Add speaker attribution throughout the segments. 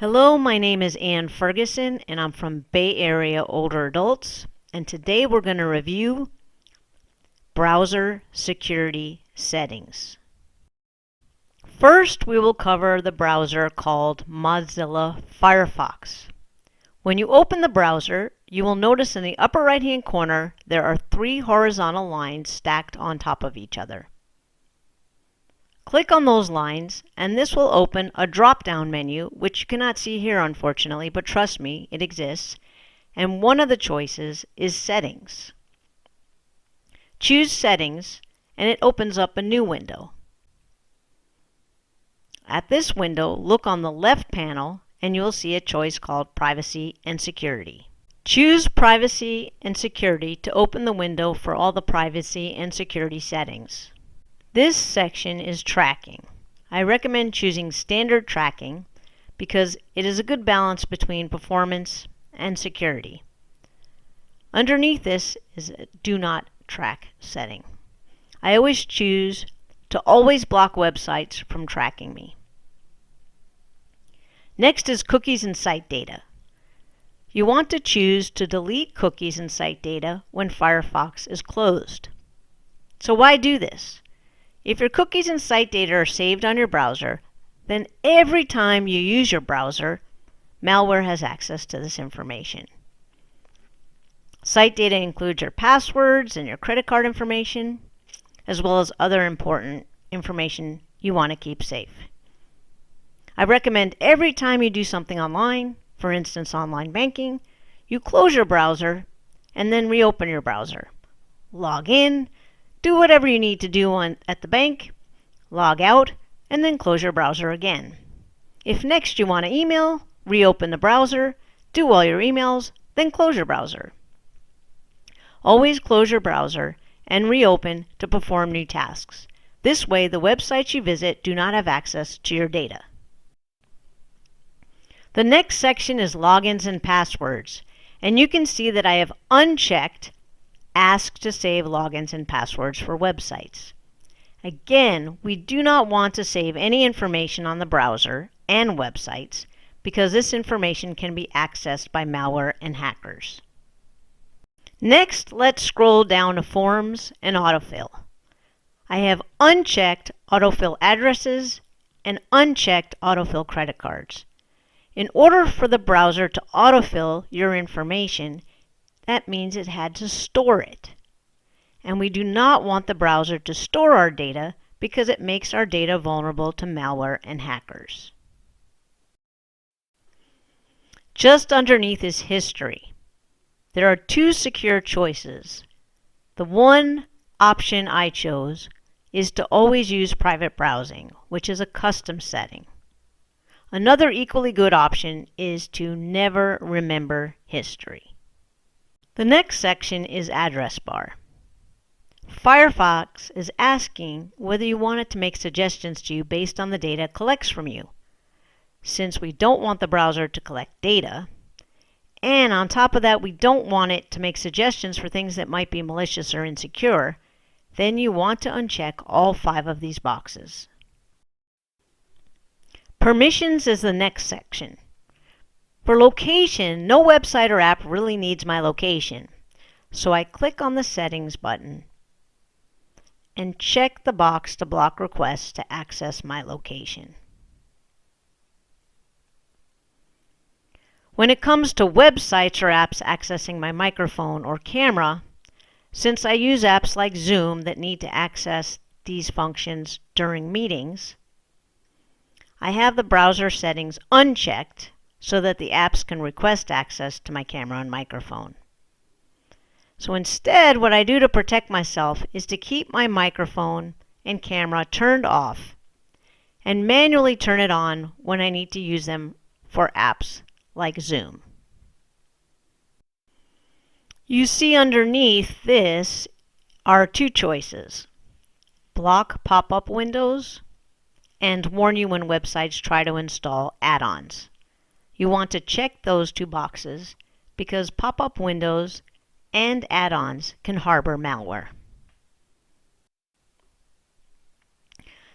Speaker 1: Hello, my name is Ann Ferguson and I'm from Bay Area Older Adults, and today we're going to review browser security settings. First, we will cover the browser called Mozilla Firefox. When you open the browser, you will notice in the upper right hand corner there are three horizontal lines stacked on top of each other. Click on those lines and this will open a drop-down menu, which you cannot see here unfortunately, but trust me, it exists, and one of the choices is Settings. Choose Settings and it opens up a new window. At this window, look on the left panel and you'll see a choice called Privacy and Security. Choose Privacy and Security to open the window for all the privacy and security settings. This section is tracking. I recommend choosing standard tracking because it is a good balance between performance and security. Underneath this is a do not track setting. I always choose to always block websites from tracking me. Next is cookies and site data. You want to choose to delete cookies and site data when Firefox is closed. So why do this? If your cookies and site data are saved on your browser, then every time you use your browser, malware has access to this information. Site data includes your passwords and your credit card information, as well as other important information you want to keep safe. I recommend every time you do something online, for instance online banking, you close your browser and then reopen your browser. Log in, do whatever you need to do at the bank, log out, and then close your browser again. If next you want to email, reopen the browser, do all your emails, then close your browser. Always close your browser and reopen to perform new tasks. This way, the websites you visit do not have access to your data. The next section is logins and passwords, and you can see that I have unchecked Ask to save logins and passwords for websites. Again, we do not want to save any information on the browser and websites because this information can be accessed by malware and hackers. Next, let's scroll down to Forms and Autofill. I have unchecked Autofill addresses and unchecked Autofill credit cards. In order for the browser to autofill your information, that means it had to store it. And we do not want the browser to store our data because it makes our data vulnerable to malware and hackers. Just underneath is History. There are two secure choices. The one option I chose is to always use private browsing, which is a custom setting. Another equally good option is to never remember history. The next section is Address Bar. Firefox is asking whether you want it to make suggestions to you based on the data it collects from you. Since we don't want the browser to collect data, and on top of that we don't want it to make suggestions for things that might be malicious or insecure, then you want to uncheck all 5 of these boxes. Permissions is the next section. For location, no website or app really needs my location. So I click on the Settings button and check the box to block requests to access my location. When it comes to websites or apps accessing my microphone or camera, since I use apps like Zoom that need to access these functions during meetings, I have the browser settings unchecked so that the apps can request access to my camera and microphone. So instead, what I do to protect myself is to keep my microphone and camera turned off and manually turn it on when I need to use them for apps like Zoom. You see underneath this are 2 choices: block pop-up windows and warn you when websites try to install add-ons. You want to check those 2 boxes because pop-up windows and add-ons can harbor malware.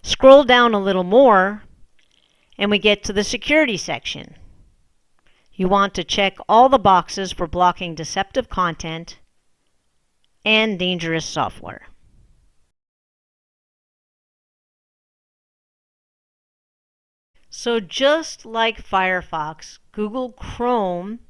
Speaker 1: Scroll down a little more and we get to the security section. You want to check all the boxes for blocking deceptive content and dangerous software. So just like Firefox, Google Chrome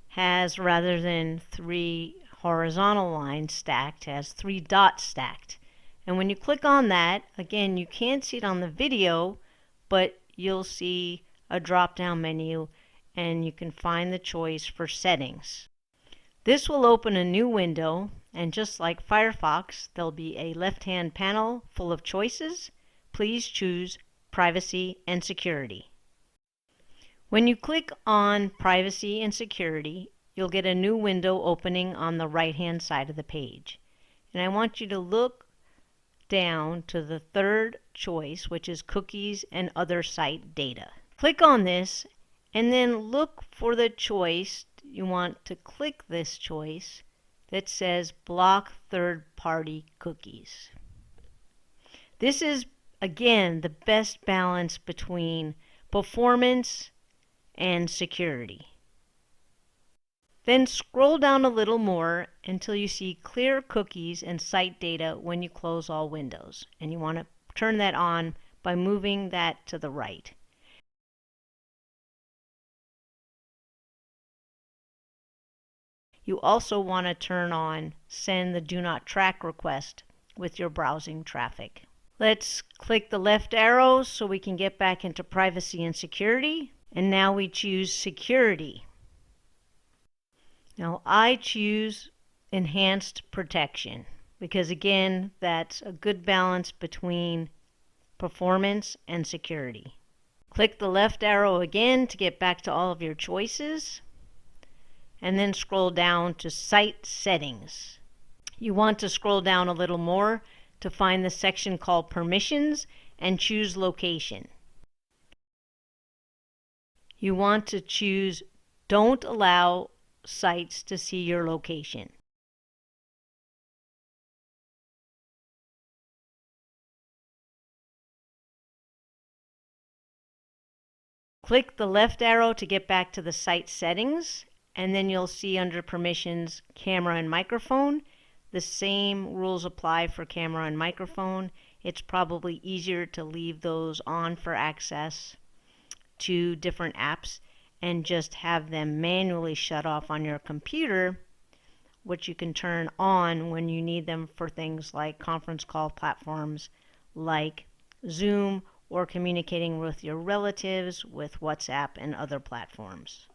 Speaker 1: has, rather than 3 horizontal lines stacked, has 3 dots stacked. And when you click on that, again, you can't see it on the video, but you'll see a drop-down menu and you can find the choice for settings. This will open a new window, and just like Firefox, there'll be a left-hand panel full of choices. Please choose Privacy and Security. When you click on Privacy and Security, you'll get a new window opening on the right-hand side of the page. And I want you to look down to the third choice, which is Cookies and Other Site Data. Click on this and then look for the choice. You want to click this choice that says Block Third-Party Cookies. This is, again, the best balance between performance and security. Then scroll down a little more until you see Clear Cookies and Site Data when you close all windows. And you want to turn that on by moving that to the right. You also want to turn on Send the Do Not Track request with your browsing traffic. Let's click the left arrow so we can get back into Privacy and Security. And now we choose Security. Now I choose Enhanced Protection because, again, that's a good balance between performance and security. Click the left arrow again to get back to all of your choices, and then scroll down to Site Settings. You want to scroll down a little more to find the section called Permissions and choose Location. You want to choose Don't Allow Sites to See Your Location. Click the left arrow to get back to the site settings, and then you'll see under Permissions, Camera and Microphone. The same rules apply for camera and microphone. It's probably easier to leave those on for access to different apps and just have them manually shut off on your computer, which you can turn on when you need them for things like conference call platforms like Zoom, or communicating with your relatives with WhatsApp and other platforms.